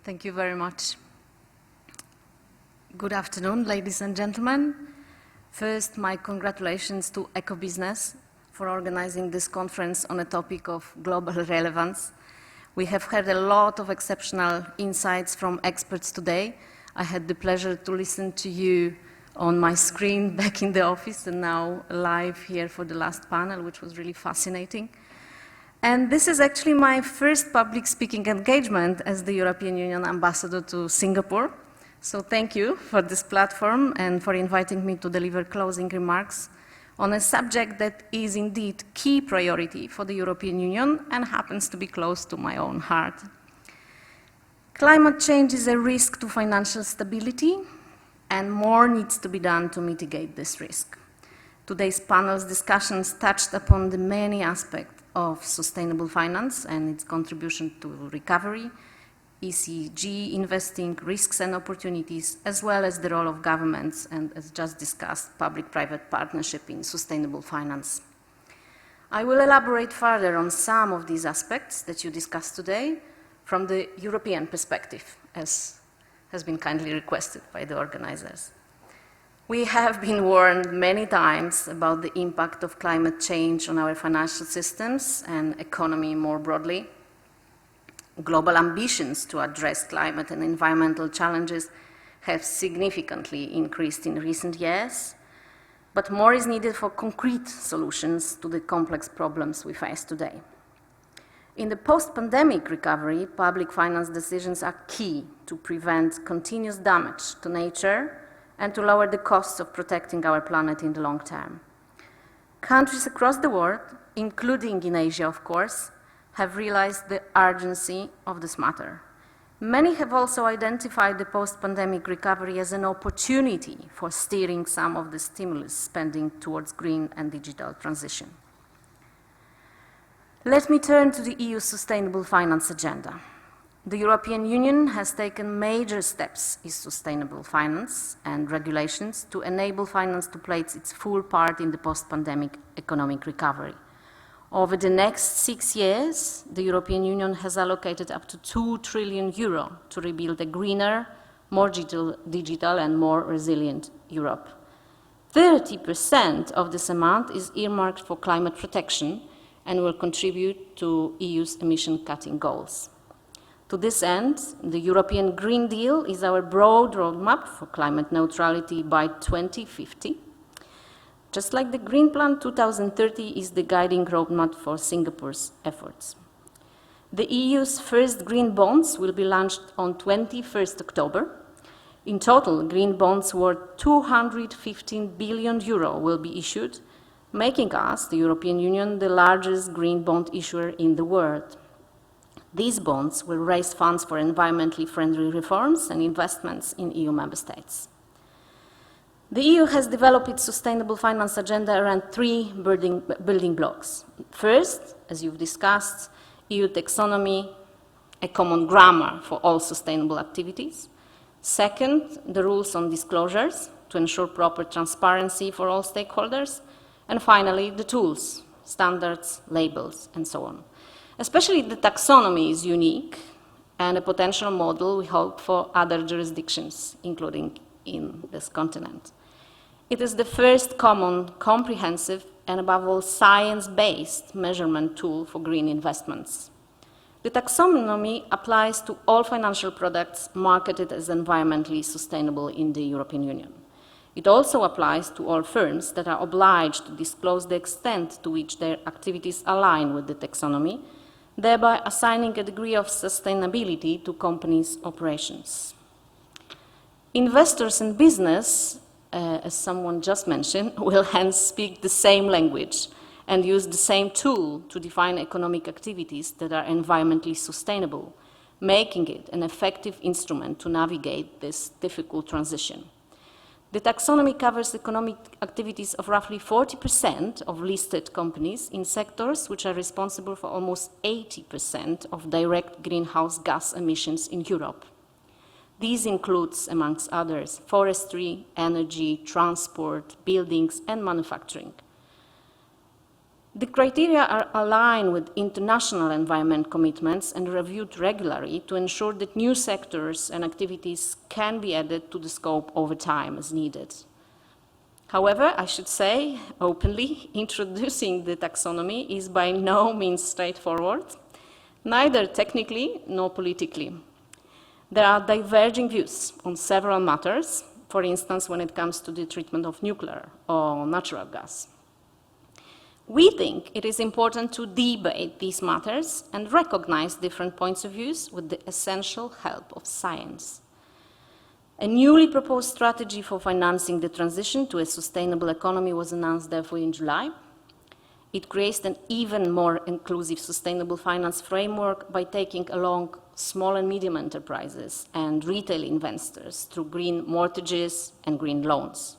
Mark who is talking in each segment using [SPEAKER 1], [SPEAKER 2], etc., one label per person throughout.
[SPEAKER 1] Thank you very much. Good afternoon, ladies and gentlemen. First, my congratulations to EcoBusiness for organizing this conference on a topic of global relevance. We have heard a lot of exceptional insights from experts today. I had the pleasure to listen to you on my screen back in the office and now live here for the last panel, which was really fascinating. And this is actually my first public speaking engagement as the European Union ambassador to Singapore. So thank you for this platform and for inviting me to deliver closing remarks on a subject that is indeed key priority for the European Union and happens to be close to my own heart. Climate change is a risk to financial stability, and more needs to be done to mitigate this risk. Today's panel's discussions touched upon the many aspects of sustainable finance and its contribution to recovery, ESG investing, risks and opportunities, as well as the role of governments and, as just discussed, public-private partnership in sustainable finance. I will elaborate further on some of these aspects that you discussed today from the European perspective, as has been kindly requested by the organizers. We have been warned many times about the impact of climate change on our financial systems and economy more broadly. Global ambitions to address climate and environmental challenges have significantly increased in recent years, but more is needed for concrete solutions to the complex problems we face today. In the post-pandemic recovery, public finance decisions are key to prevent continuous damage to nature and to lower the costs of protecting our planet in the long term. Countries across the world, including in Asia, of course, have realized the urgency of this matter. Many have also identified the post-pandemic recovery as an opportunity for steering some of the stimulus spending towards green and digital transition. Let me turn to the EU sustainable finance agenda. The European Union has taken major steps in sustainable finance and regulations to enable finance to play its full part in the post-pandemic economic recovery. Over the next 6 years, the European Union has allocated up to €2 trillion to rebuild a greener, more digital and more resilient Europe. 30% of this amount is earmarked for climate protection and will contribute to EU's emission-cutting goals. To this end, the European Green Deal is our broad roadmap for climate neutrality by 2050. Just like the Green Plan 2030 is the guiding roadmap for Singapore's efforts. The EU's first green bonds will be launched on 21st October. In total, green bonds worth €215 billion will be issued, making us, the European Union, the largest green bond issuer in the world. These bonds will raise funds for environmentally friendly reforms and investments in EU member states. The EU has developed its sustainable finance agenda around 3 building blocks. First, as you've discussed, EU taxonomy, a common grammar for all sustainable activities. Second, the rules on disclosures to ensure proper transparency for all stakeholders. And finally, the tools, standards, labels, and so on. Especially the taxonomy is unique and a potential model, we hope, for other jurisdictions, including in this continent. It is the first common, comprehensive, and above all, science-based measurement tool for green investments. The taxonomy applies to all financial products marketed as environmentally sustainable in the European Union. It also applies to all firms that are obliged to disclose the extent to which their activities align with the taxonomy, thereby assigning a degree of sustainability to companies' operations. Investors and business, as someone just mentioned, will hence speak the same language and use the same tool to define economic activities that are environmentally sustainable, making it an effective instrument to navigate this difficult transition. The taxonomy covers economic activities of roughly 40% of listed companies in sectors which are responsible for almost 80% of direct greenhouse gas emissions in Europe. These include, amongst others, forestry, energy, transport, buildings, and manufacturing. The criteria are aligned with international environment commitments and reviewed regularly to ensure that new sectors and activities can be added to the scope over time as needed. However, I should say openly, introducing the taxonomy is by no means straightforward, neither technically nor politically. There are diverging views on several matters, for instance, when it comes to the treatment of nuclear or natural gas. We think it is important to debate these matters and recognize different points of view with the essential help of science. A newly proposed strategy for financing the transition to a sustainable economy was announced, therefore, in July. It creates an even more inclusive sustainable finance framework by taking along small and medium enterprises and retail investors through green mortgages and green loans.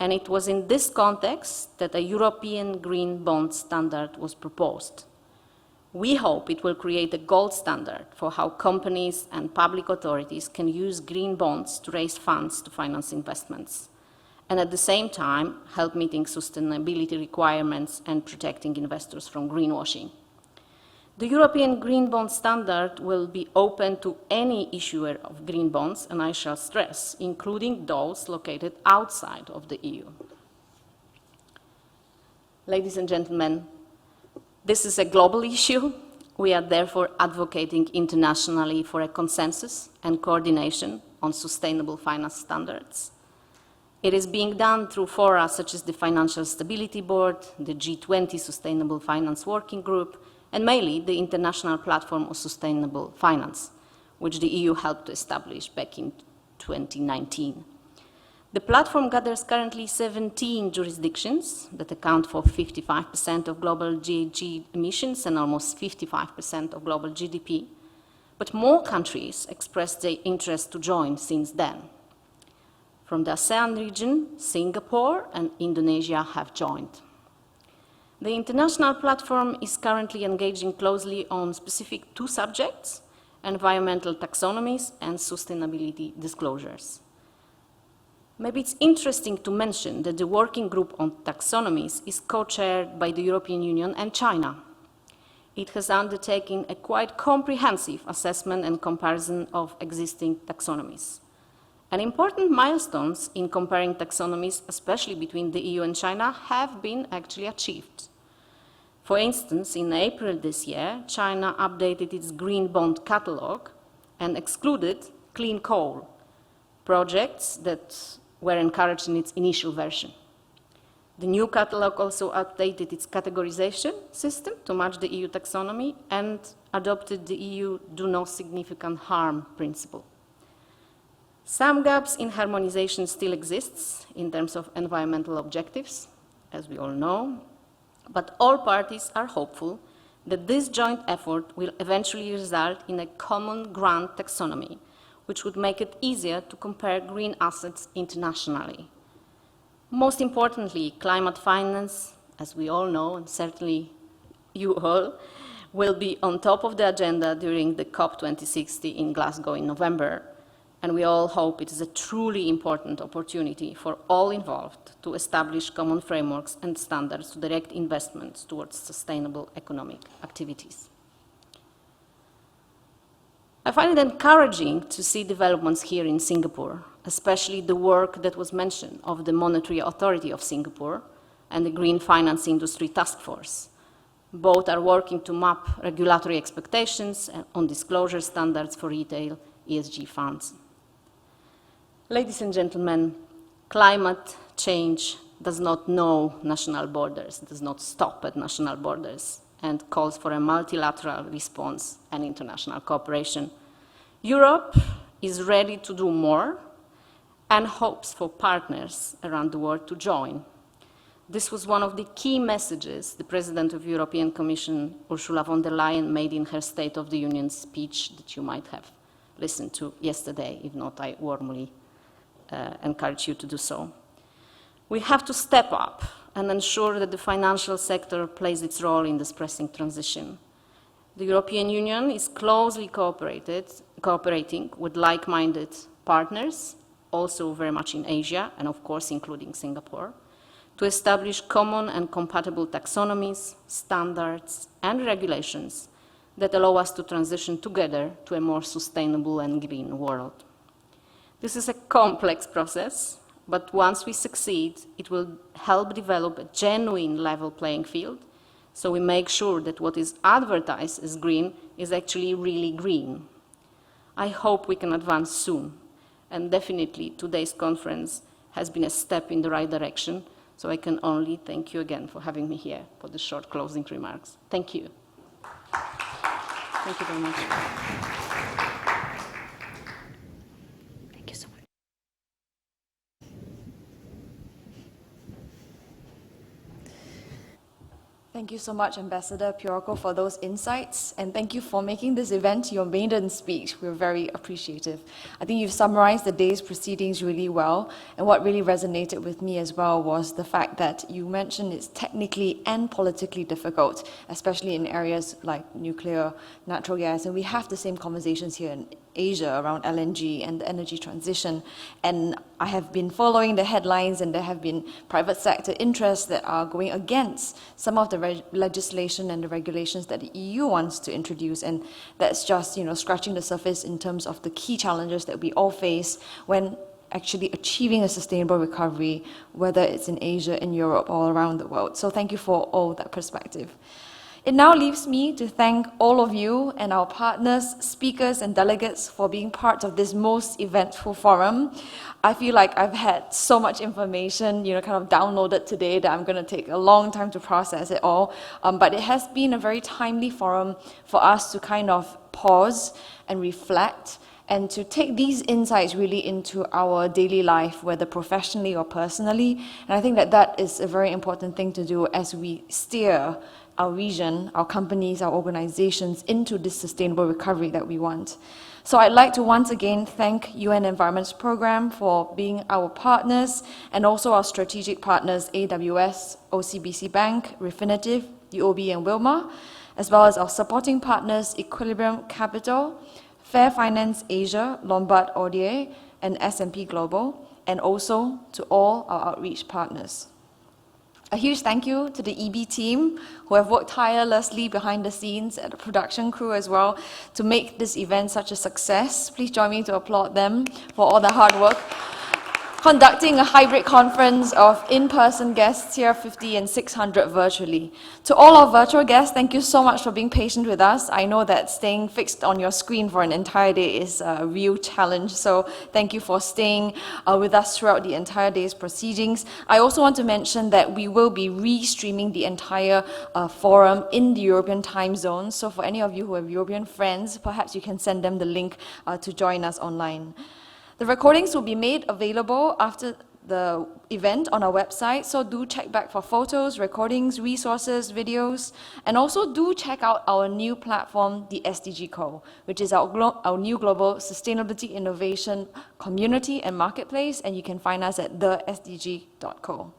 [SPEAKER 1] And it was in this context that a European green bond standard was proposed. We hope it will create a gold standard for how companies and public authorities can use green bonds to raise funds to finance investments, and at the same time help meeting sustainability requirements and protecting investors from greenwashing. The European Green Bond Standard will be open to any issuer of green bonds, and I shall stress, including those located outside of the EU. Ladies and gentlemen, this is a global issue. We are therefore advocating internationally for a consensus and coordination on sustainable finance standards. It is being done through fora such as the Financial Stability Board, the G20 Sustainable Finance Working Group, and mainly the International Platform of Sustainable Finance, which the EU helped to establish back in 2019. The platform gathers currently 17 jurisdictions that account for 55% of global GHG emissions and almost 55% of global GDP, but more countries expressed their interest to join since then. From the ASEAN region, Singapore and Indonesia have joined. The international platform is currently engaging closely on specific two subjects: environmental taxonomies and sustainability disclosures. Maybe it's interesting to mention that the working group on taxonomies is co-chaired by the European Union and China. It has undertaken a quite comprehensive assessment and comparison of existing taxonomies. And important milestones in comparing taxonomies, especially between the EU and China, have been actually achieved. For instance, in April this year, China updated its green bond catalog and excluded clean coal projects that were encouraged in its initial version. The new catalog also updated its categorization system to match the EU taxonomy and adopted the EU do no significant harm principle. Some gaps in harmonization still exists in terms of environmental objectives, as we all know, but all parties are hopeful that this joint effort will eventually result in a common grand taxonomy, which would make it easier to compare green assets internationally. Most importantly, climate finance, as we all know, and certainly you all, will be on top of the agenda during the COP 2060 in Glasgow in November, and we all hope it is a truly important opportunity for all involved to establish common frameworks and standards to direct investments towards sustainable economic activities. I find it encouraging to see developments here in Singapore, especially the work that was mentioned of the Monetary Authority of Singapore and the Green Finance Industry Task Force. Both are working to map regulatory expectations on disclosure standards for retail ESG funds. Ladies and gentlemen, climate change does not know national borders, does not stop at national borders, and calls for a multilateral response and international cooperation. Europe is ready to do more and hopes for partners around the world to join. This was one of the key messages the President of the European Commission, Ursula von der Leyen, made in her State of the Union speech that you might have listened to yesterday. If not, I warmly encourage you to do so. We have to step up and ensure that the financial sector plays its role in this pressing transition. The European Union is closely cooperating with like-minded partners, also very much in Asia, and of course including Singapore, to establish common and compatible taxonomies, standards, and regulations that allow us to transition together to a more sustainable and green world. This is a complex process, but once we succeed, it will help develop a genuine level playing field, so we make sure that what is advertised as green is actually really green. I hope we can advance soon, and definitely today's conference has been a step in the right direction, so I can only thank you again for having me here for the short closing remarks. Thank you. Thank you very much.
[SPEAKER 2] Thank you so much. Thank you so much, Ambassador Piorko, for those insights, and thank you for making this event your maiden speech. We're very appreciative. I think you've summarized the day's proceedings really well, and what really resonated with me as well was the fact that you mentioned it's technically and politically difficult, especially in areas like nuclear, natural gas, and we have the same conversations here in Asia around LNG and the energy transition. And I have been following the headlines, and there have been private sector interests that are going against some of the legislation and the regulations that the EU wants to introduce. And that's just, scratching the surface in terms of the key challenges that we all face when actually achieving a sustainable recovery, whether it's in Asia, in Europe, or around the world. So thank you for all that perspective. It now leaves me to thank all of you and our partners, speakers, and delegates for being part of this most eventful forum. I feel like I've had so much information, kind of downloaded today that I'm going to take a long time to process it all. But it has been a very timely forum for us to kind of pause and reflect and to take these insights really into our daily life, whether professionally or personally. And I think that that is a very important thing to do as we steer our region, our companies, our organizations into this sustainable recovery that we want. So I'd like to once again thank UN Environment's Program for being our partners, and also our strategic partners AWS, OCBC Bank, Refinitiv, UOB and Wilmar, as well as our supporting partners Equilibrium Capital, Fair Finance Asia, Lombard Odier, and S&P Global, and also to all our outreach partners. A huge thank you to the EB team who have worked tirelessly behind the scenes, and the production crew as well, to make this event such a success. Please join me to applaud them for all the hard work. Conducting a hybrid conference of in-person guests here, 50 and 600 virtually. To all our virtual guests, thank you so much for being patient with us. I know that staying fixed on your screen for an entire day is a real challenge, so thank you for staying with us throughout the entire day's proceedings. I also want to mention that we will be re-streaming the entire forum in the European time zone, so for any of you who have European friends, perhaps you can send them the link to join us online. The recordings will be made available after the event on our website, so do check back for photos, recordings, resources, videos, and also do check out our new platform, the SDG Co, which is our new global sustainability innovation community and marketplace, and you can find us at thesdg.co.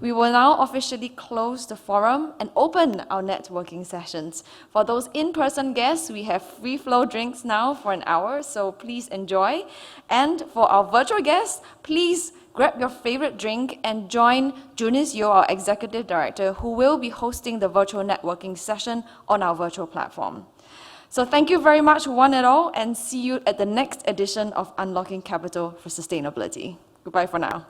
[SPEAKER 2] We will now officially close the forum and open our networking sessions. For those in-person guests, we have free flow drinks now for an hour, so please enjoy. And for our virtual guests, please grab your favorite drink and join Junice Yeo, our Executive Director, who will be hosting the virtual networking session on our virtual platform. So thank you very much, one and all, and see you at the next edition of Unlocking Capital for Sustainability. Goodbye for now.